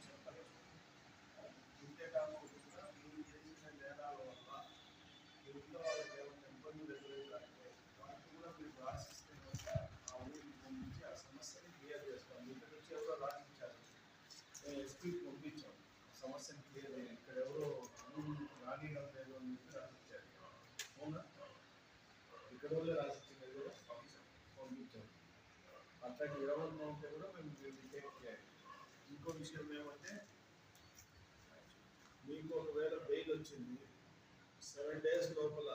చెప్పలేదు. ఇంతే కాకుండా మీరు చేసిన నేరాల వల్ల మీ ఇంట్లో వాళ్ళకి ఏమైనా ఇబ్బందులు ఎదురైతే వాటిని కూడా మీరు రాసిస్తే కనుక ఆ ఊరికి పంపించి ఆ సమస్యని క్లియర్ చేస్తాం. ఇక్కడ నుంచి ఎవరో రాసిచ్చారు, మేము ఎస్పీకి పంపించాం సమస్యను క్లియర్ చేయాలి. ఇక్కడ ఎవరో రాణిగంధేదో అని చెప్పి రాసిచ్చారు. అవునా? ఇక్కడ వాళ్ళే రాసిచ్చింది కూడా పంపించాం. అట్లాంటి ఎవరన్నా ఉంటే కూడా మేము టేక్ చేయాలి. ఇంకో విషయం ఏమంటే, మీకు ఒకవేళ బెయిల్ వచ్చింది, 7 days లోపల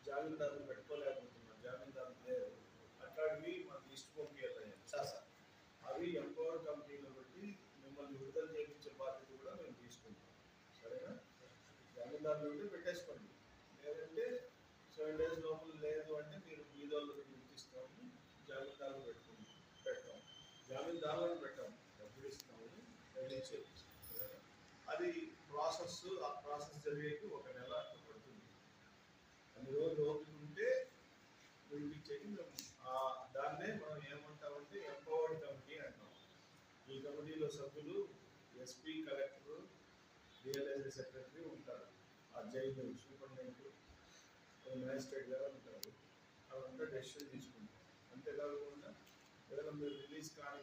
జామీందారులు పెట్టుకోలేకపోతున్నాం, జామీందారులు లేరు, అట్లాంటివి మాకు లిస్ట్ పంపించాలి సార్. అవి ఎంపవర్ కంపెనీలో బట్టి మిమ్మల్ని విడుదల చేయించే బాధ్యత కూడా మేము తీసుకుంటాం. సరేనా? జామీందారులు ఉంటే పెట్టేసుకోండి, లేదంటే 7 days లోపల లేదు అంటే మీరు బీదోళ్ళకి గుర్తిస్తాము, జామీందారులు పెట్టాం, జామీందారులను పెట్టాం, డబ్బులు ఇస్తాము, వెళ్ళి అది ప్రాసెస్. ఆ ప్రాసెస్ జరిగేకి 1 నెల అట్లా పడుతుంది. అన్ని రోజులు ఓపిక ఉంటే విడిపించేది మేము దాన్నే మనం ఏమంటామంటే ఎంపవర్డ్ కమిటీ అంటాం. ఈ కమిటీలో సభ్యులు ఎస్పీ, కలెక్టర్, డిఎల్ఎస్ఏ సెక్రటరీ ఉంటారు. ఆ జైలు సూపరింటెండెంట్, మ్యాజిస్ట్రేట్ గారు ఉంటారు. అవంతా డెసిషన్ తీసుకుంటాం. అంతేకాకుండా ఏదైనా మీరు రిలీజ్ కానీ